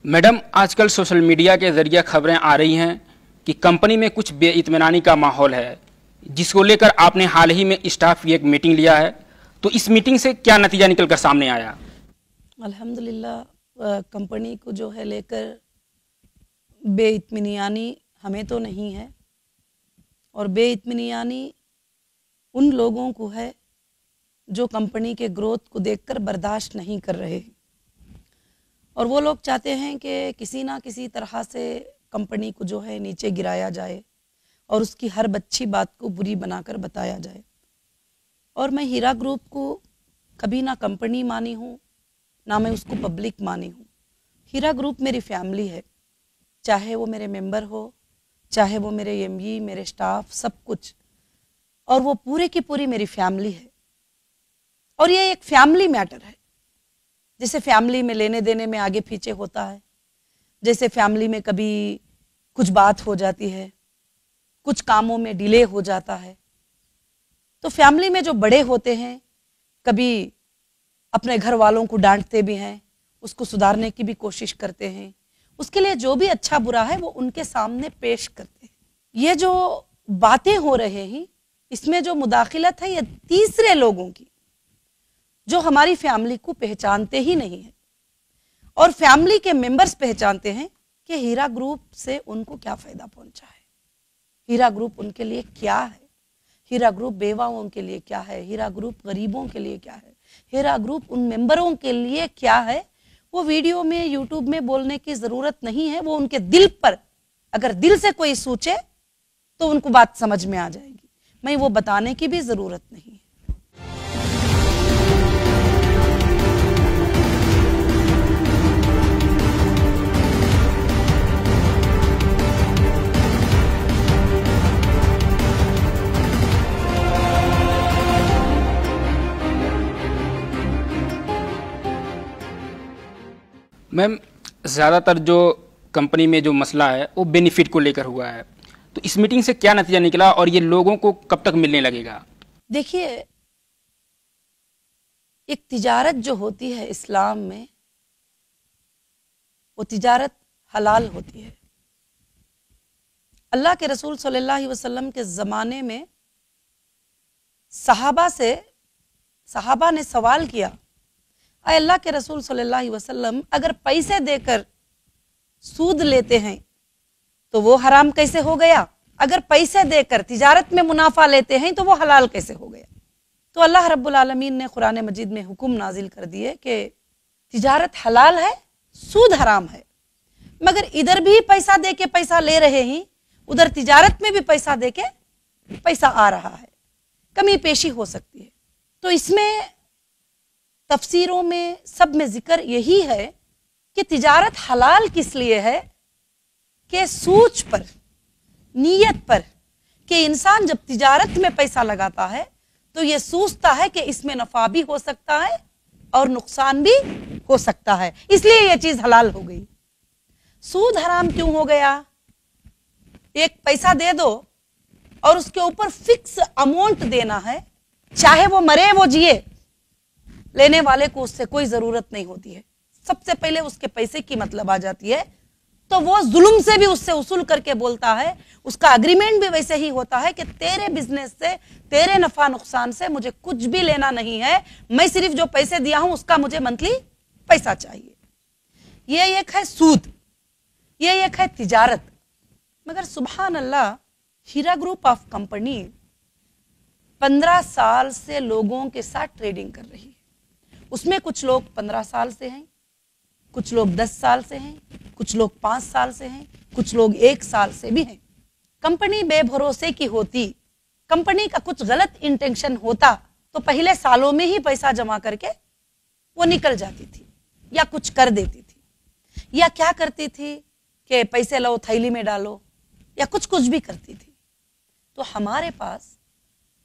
Madam, आजकल social media के जरिए खबरें आ रही हैं कि कंपनी में कुछ बेइत्मीनानी का माहौल है, जिसको लेकर आपने हाल ही में स्टाफ की एक मीटिंग लिया है। तो इस मीटिंग से क्या नतीजा निकलकर सामने आया? अल्हम्दुलिल्लाह कंपनी को जो है लेकर बेइत्मीनानी हमें तो नहीं है, और बेइत्मीनानी उन लोगों को है जो कंपनी के ग्रोथ को देखकर बर्दाश्त नहीं कर रहे, और वो लोग चाहते हैं कि किसी ना किसी तरह से कंपनी को जो है नीचे गिराया जाए और उसकी हर अच्छी बात को बुरी बनाकर बताया जाए। और मैं हीरा ग्रुप को कभी ना कंपनी मानी हूँ, ना मैं उसको पब्लिक मानी हूँ। हीरा ग्रुप मेरी फैमिली है, चाहे वो मेरे मेंबर हो, चाहे वो मेरे एमई, मेरे स्टाफ, सब कुछ, और वो पूरे की पूरी मेरी फैमिली है। और ये एक फैमिली मैटर है। जैसे फैमिली में लेने देने में आगे पीछे होता है, जैसे फैमिली में कभी कुछ बात हो जाती है, कुछ कामों में डिले हो जाता है, तो फैमिली में जो बड़े होते हैं कभी अपने घर वालों को डांटते भी हैं, उसको सुधारने की भी कोशिश करते हैं, उसके लिए जो भी अच्छा बुरा है वो उनके सामने पेश करते हैं। ये जो बातें हो रहे हैं, इसमें जो मुदाखिलत है ये तीसरे लोगों की, जो हमारी फैमिली को पहचानते ही नहीं है, और फैमिली के मेंबर्स पहचानते हैं कि हीरा ग्रुप से उनको क्या फायदा पहुंचा है, हीरा ग्रुप उनके लिए क्या है, हीरा ग्रुप बेवाओं के लिए क्या है, हीरा ग्रुप गरीबों के लिए क्या है, हीरा ग्रुप उन मेंबरों के लिए क्या है। वो वीडियो में, यूट्यूब में बोलने की जरूरत नहीं है। वो उनके दिल पर, अगर दिल से कोई सोचे तो उनको बात समझ में आ जाएगी। मैं वो बताने की भी जरूरत नहीं है। मैम, ज़्यादातर जो कंपनी में जो मसला है वो बेनिफिट को लेकर हुआ है, तो इस मीटिंग से क्या नतीजा निकला और ये लोगों को कब तक मिलने लगेगा? देखिए, एक तिजारत जो होती है इस्लाम में, वो तिजारत हलाल होती है। अल्लाह के रसूल सल्लल्लाहु अलैहि वसल्लम के ज़माने में सहाबा ने सवाल किया, अल्लाह के रसूल सल्लल्लाहु अलैहि वसल्लम, अगर पैसे देकर सूद लेते हैं तो वो हराम कैसे हो गया? अगर पैसे देकर तिजारत में मुनाफा लेते हैं तो वो हलाल कैसे हो गया? तो अल्लाह रब्बुल आलमीन ने कुरान मजीद में हुक्म नाजिल कर दिए कि तिजारत हलाल है, सूद हराम है। मगर इधर भी पैसा दे के पैसा ले रहे हैं, उधर तिजारत में भी पैसा दे के पैसा आ रहा है, कमी पेशी हो सकती है। तो इसमें तफसीरों में, सब में जिक्र यही है कि तिजारत हलाल किस लिए है कि सूझ पर, नीयत पर, कि इंसान जब तिजारत में पैसा लगाता है तो ये सोचता है कि इसमें नफा भी हो सकता है और नुकसान भी हो सकता है, इसलिए ये चीज हलाल हो गई। सूद हराम क्यों हो गया? एक पैसा दे दो और उसके ऊपर फिक्स अमाउंट देना है, चाहे वो मरे वो जिए, लेने वाले को उससे कोई जरूरत नहीं होती है। सबसे पहले उसके पैसे की मतलब आ जाती है, तो वो जुल्म से भी उससे उसूल करके बोलता है। उसका एग्रीमेंट भी वैसे ही होता है कि तेरे बिजनेस से, तेरे नफा नुकसान से मुझे कुछ भी लेना नहीं है, मैं सिर्फ जो पैसे दिया हूं उसका मुझे मंथली पैसा चाहिए। ये एक है सूद, ये एक है तिजारत। मगर सुभान अल्लाह, हीरा ग्रुप ऑफ कंपनी 15 साल से लोगों के साथ ट्रेडिंग कर रही है। उसमें कुछ लोग 15 साल से हैं, कुछ लोग 10 साल से हैं, कुछ लोग 5 साल से हैं, कुछ लोग 1 साल से भी हैं। कंपनी बेभरोसे की होती, कंपनी का कुछ गलत इंटेंशन होता तो पहले सालों में ही पैसा जमा करके वो निकल जाती थी, या कुछ कर देती थी, या क्या करती थी कि पैसे लो थैली में डालो, या कुछ भी करती थी। तो हमारे पास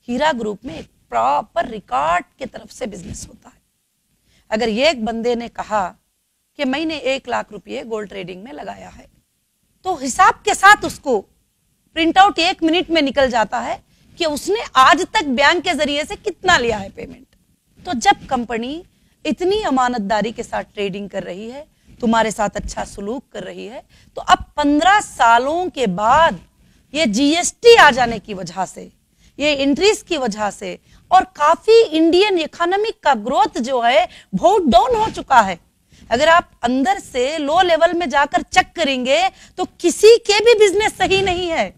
हीरा ग्रुप में एक प्रॉपर रिकॉर्ड की तरफ से बिजनेस होता है। अगर ये एक बंदे ने कहा कि मैंने 1 लाख रुपये गोल्ड ट्रेडिंग में लगाया है, तो हिसाब के साथ उसको प्रिंट आउट 1 मिनट में निकल जाता है कि उसने आज तक बैंक के जरिए से कितना लिया है पेमेंट। तो जब कंपनी इतनी अमानतदारी के साथ ट्रेडिंग कर रही है तुम्हारे साथ अच्छा सलूक कर रही है, तो अब 15 सालों के बाद ये जीएसटी आ जाने की वजह से, ये इंट्रीज की वजह से, और काफी इंडियन इकोनॉमिक का ग्रोथ जो है बहुत डाउन हो चुका है। अगर आप अंदर से लो लेवल में जाकर चेक करेंगे तो किसी के भी बिजनेस सही नहीं है।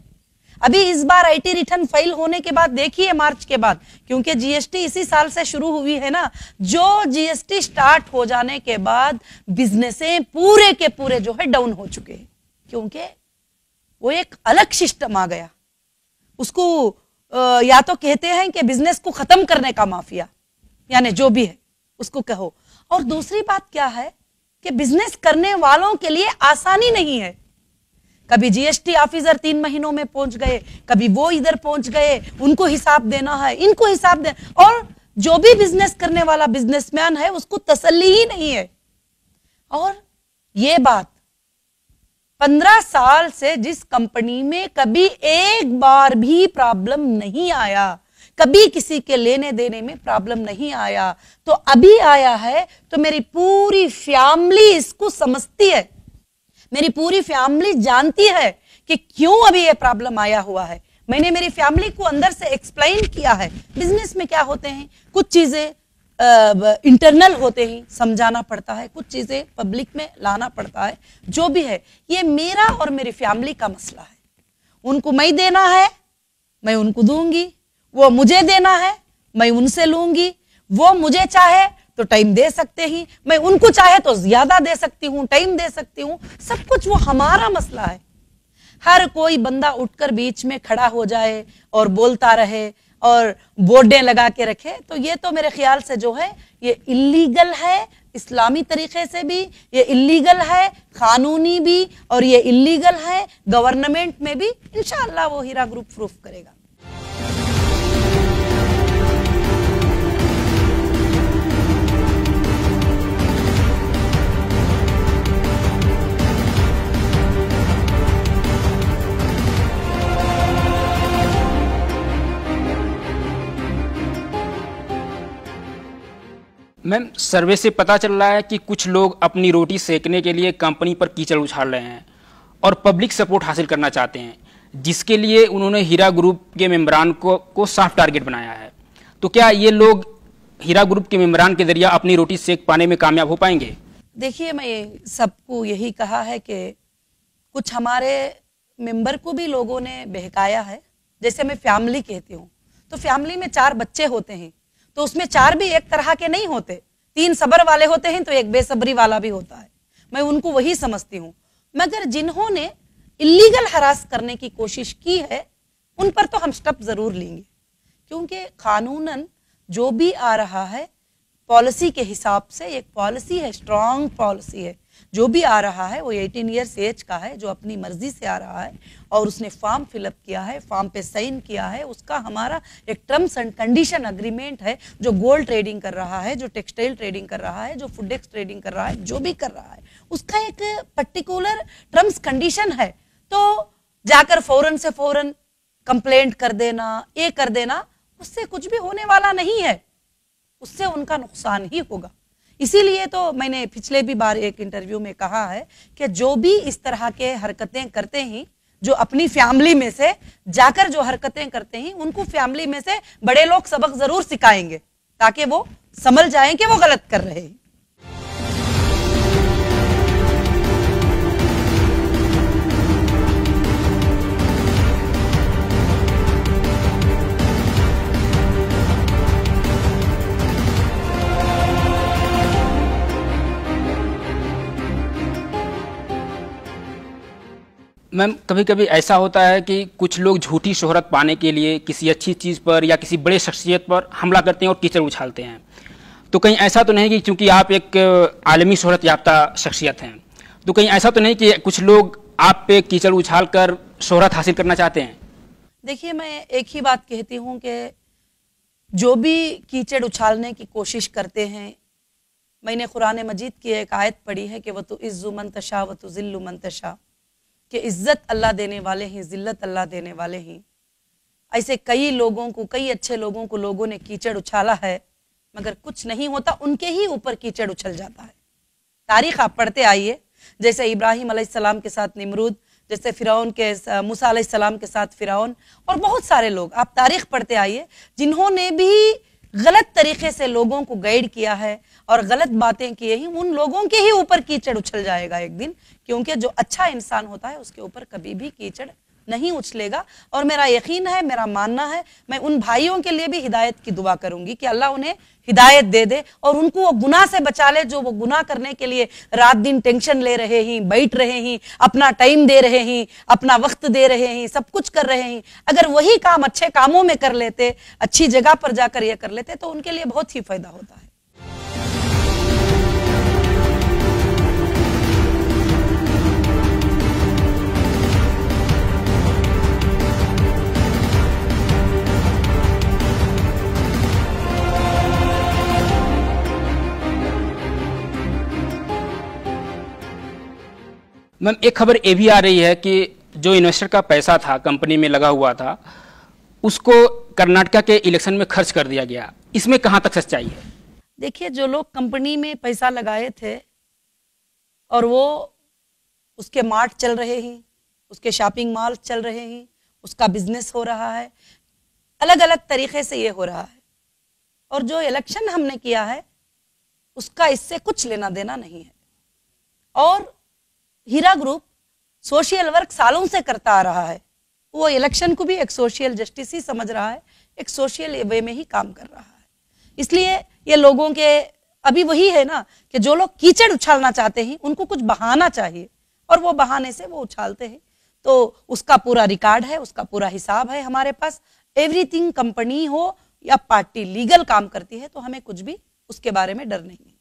अभी इस बार आईटी रिटर्न फाइल होने के बाद देखिए मार्च के बाद, क्योंकि जीएसटी इसी साल से शुरू हुई है ना, जो जीएसटी स्टार्ट हो जाने के बाद बिजनेसें पूरे के पूरे जो है डाउन हो चुके हैं, क्योंकि वो एक अलग सिस्टम आ गया। उसको या तो कहते हैं कि बिजनेस को खत्म करने का माफिया, यानी जो भी है उसको कहो। और दूसरी बात क्या है कि बिजनेस करने वालों के लिए आसानी नहीं है। कभी जीएसटी ऑफिसर 3 महीनों में पहुंच गए, कभी वो इधर पहुंच गए, उनको हिसाब देना है, इनको हिसाब दे, और जो भी बिजनेस करने वाला बिजनेसमैन है उसको तसल्ली ही नहीं है। और ये बात 15 साल से जिस कंपनी में कभी एक बार भी प्रॉब्लम नहीं आया, कभी किसी के लेने देने में प्रॉब्लम नहीं आया, तो अभी आया है तो मेरी पूरी फैमिली इसको समझती है, मेरी पूरी फैमिली जानती है कि क्यों अभी ये प्रॉब्लम आया हुआ है। मैंने मेरी फैमिली को अंदर से एक्सप्लेन किया है बिजनेस में क्या होते हैं, कुछ चीजें इंटरनल होते ही समझाना पड़ता है, कुछ चीजें पब्लिक में लाना पड़ता है, जो भी है ये मेरा और मेरी फैमिली का मसला है। उनको मैं देना है मैं उनको दूंगी, वो मुझे देना है मैं उनसे लूंगी, वो मुझे चाहे तो टाइम दे सकते ही, मैं उनको चाहे तो ज्यादा दे सकती हूँ, टाइम दे सकती हूँ, सब कुछ वो हमारा मसला है। हर कोई बंदा उठकर बीच में खड़ा हो जाए और बोलता रहे और बोर्डें लगा के रखे, तो ये तो मेरे ख्याल से जो है ये इल्लीगल है, इस्लामी तरीके से भी ये इल्लीगल है, कानूनी भी, और ये इल्लीगल है गवर्नमेंट में भी। इंशाअल्लाह वो हीरा ग्रुप प्रूफ करेगा। मैम, सर्वे से पता चल रहा है कि कुछ लोग अपनी रोटी सेकने के लिए कंपनी पर कीचड़ उछाल रहे हैं और पब्लिक सपोर्ट हासिल करना चाहते हैं, जिसके लिए उन्होंने हीरा ग्रुप के मेंबरान को साफ टारगेट बनाया है। तो क्या ये लोग हीरा ग्रुप के मेंबरान के जरिए अपनी रोटी सेक पाने में कामयाब हो पाएंगे? देखिए, मैं सबको यही कहा है कि कुछ हमारे मेंबर को भी लोगों ने बहकाया है। जैसे मैं फैमिली कहती हूँ, तो फैमिली में 4 बच्चे होते हैं, तो उसमें 4 भी एक तरह के नहीं होते, 3 सब्र वाले होते हैं तो एक बेसब्री वाला भी होता है। मैं उनको वही समझती हूँ। मगर जिन्होंने इलीगल हरास करने की कोशिश की है उन पर तो हम स्टेप जरूर लेंगे, क्योंकि कानूनन जो भी आ रहा है पॉलिसी के हिसाब से एक पॉलिसी है, स्ट्रॉन्ग पॉलिसी है। जो भी आ रहा है वो 18 ईयर्स एज का है, जो अपनी मर्जी से आ रहा है और उसने फॉर्म फिलअप किया है, फॉर्म पे साइन किया है, उसका हमारा एक टर्म्स एंड कंडीशन अग्रीमेंट है। जो गोल्ड ट्रेडिंग कर रहा है, जो टेक्सटाइल ट्रेडिंग कर रहा है, जो फूडेक्स ट्रेडिंग कर रहा है, जो भी कर रहा है उसका एक पर्टिकुलर टर्म्स कंडीशन है। तो जाकर फौरन से फौरन कंप्लेंट कर देना, ये कर देना, उससे कुछ भी होने वाला नहीं है, उससे उनका नुकसान ही होगा। इसीलिए तो मैंने पिछले भी बार एक इंटरव्यू में कहा है कि जो भी इस तरह के हरकतें करते हैं, जो अपनी फैमिली में से जाकर जो हरकतें करते हैं, उनको फैमिली में से बड़े लोग सबक जरूर सिखाएंगे ताकि वो समझ जाएं कि वो गलत कर रहे हैं। मैम, कभी कभी ऐसा होता है कि कुछ लोग झूठी शोहरत पाने के लिए किसी अच्छी चीज़ पर या किसी बड़े शख्सियत पर हमला करते हैं और कीचड़ उछालते हैं। तो कहीं ऐसा तो नहीं कि क्योंकि आप एक आलमी शोहरत याफ्ता शख्सियत हैं, तो कहीं ऐसा तो नहीं कि कुछ लोग आप पे कीचड़ उछाल कर शोहरत हासिल करना चाहते हैं? देखिए, मैं एक ही बात कहती हूँ कि जो भी कीचड़ उछालने की कोशिश करते हैं, मैंने कुरान मजीद की एक आयत पढ़ी है कि वह तो इज़्ज़ु मन तशा व तो ज़िल्लु मन तशा, कि इज्जत अल्लाह देने वाले हैं, जिल्लत अल्लाह देने वाले हैं। ऐसे कई लोगों को, कई अच्छे लोगों को लोगों ने कीचड़ उछाला है, मगर कुछ नहीं होता, उनके ही ऊपर कीचड़ उछल जाता है। तारीख आप पढ़ते आइए, जैसे इब्राहिम अलैहिस्सलाम के साथ निमरूद, जैसे फिरौन के मूसा अलैहिस्सलाम के साथ फिरौन, और बहुत सारे लोग आप तारीख पढ़ते आइए जिन्होंने भी गलत तरीके से लोगों को गाइड किया है और गलत बातें की ही, उन लोगों के ही ऊपर कीचड़ उछल जाएगा एक दिन, क्योंकि जो अच्छा इंसान होता है उसके ऊपर कभी भी कीचड़ नहीं उछलेगा। और मेरा यकीन है, मेरा मानना है, मैं उन भाइयों के लिए भी हिदायत की दुआ करूंगी कि अल्लाह उन्हें हिदायत दे दे और उनको वो गुनाह से बचा ले जो वो गुनाह करने के लिए रात दिन टेंशन ले रहे हैं, बैठ रहे हैं, अपना टाइम दे रहे हैं, अपना वक्त दे रहे हैं, सब कुछ कर रहे हैं। अगर वही काम अच्छे कामों में कर लेते, अच्छी जगह पर जाकर ये कर लेते, तो उनके लिए बहुत ही फायदा होता है। मैम, एक खबर ये भी आ रही है कि जो इन्वेस्टर का पैसा था, कंपनी में लगा हुआ था, उसको कर्नाटका के इलेक्शन में खर्च कर दिया गया। इसमें कहां तक सच्चाई है? देखिए, जो लोग कंपनी में पैसा लगाए थे और वो उसके मार्ट चल रहे हैं, उसके शॉपिंग मॉल चल रहे हैं, उसका बिजनेस हो रहा है, अलग अलग तरीके से ये हो रहा है, और जो इलेक्शन हमने किया है उसका इससे कुछ लेना देना नहीं है। और हीरा ग्रुप सोशल वर्क सालों से करता आ रहा है, वो इलेक्शन को भी एक सोशल जस्टिस ही समझ रहा है, एक सोशल वे में ही काम कर रहा है। इसलिए ये लोगों के अभी वही है ना कि जो लोग कीचड़ उछालना चाहते हैं उनको कुछ बहाना चाहिए और वो बहाने से वो उछालते हैं। तो उसका पूरा रिकॉर्ड है, उसका पूरा हिसाब है हमारे पास। एवरीथिंग, कंपनी हो या पार्टी लीगल काम करती है, तो हमें कुछ भी उसके बारे में डर नहीं है।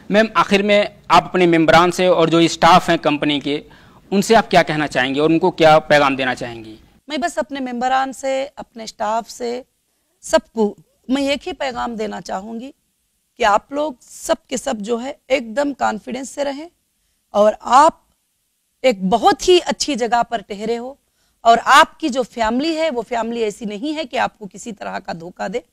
मैम, आखिर में आप अपने मेंबरान से और जो स्टाफ हैं कंपनी के, उनसे आप क्या कहना चाहेंगे और उनको क्या पैगाम देना चाहेंगी? मैं बस अपने मेंबरान से, अपने स्टाफ से, सबको मैं एक ही पैगाम देना चाहूँगी कि आप लोग सब के सब जो है एकदम कॉन्फिडेंस से रहें और आप एक बहुत ही अच्छी जगह पर ठहरे हो, और आपकी जो फैमिली है वो फैमिली ऐसी नहीं है कि आपको किसी तरह का धोखा दे।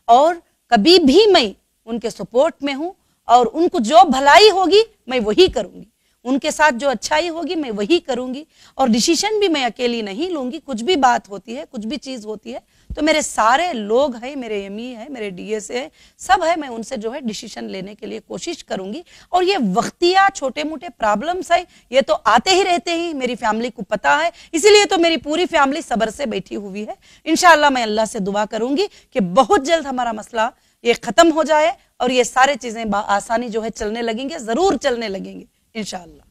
और कभी भी मैं उनके सपोर्ट में हूँ और उनको जो भलाई होगी मैं वही करूंगी, उनके साथ जो अच्छाई होगी मैं वही करूंगी, और डिसीजन भी मैं अकेली नहीं लूंगी। कुछ भी बात होती है, कुछ भी चीज होती है, तो मेरे सारे लोग हैं, मेरे एमई है, मेरे डीएस है, सब है, मैं उनसे जो है डिसीजन लेने के लिए कोशिश करूंगी। और ये वक्तिया छोटे मोटे प्रॉब्लम्स है, ये तो आते ही रहते हैं, मेरी फैमिली को पता है, इसीलिए तो मेरी पूरी फैमिली सब्र से बैठी हुई है। इंशाअल्लाह मैं अल्लाह से दुआ करूंगी कि बहुत जल्द हमारा मसला ये खत्म हो जाए और ये सारे चीजें आसानी जो है चलने लगेंगे, जरूर चलने लगेंगे इंशाअल्लाह।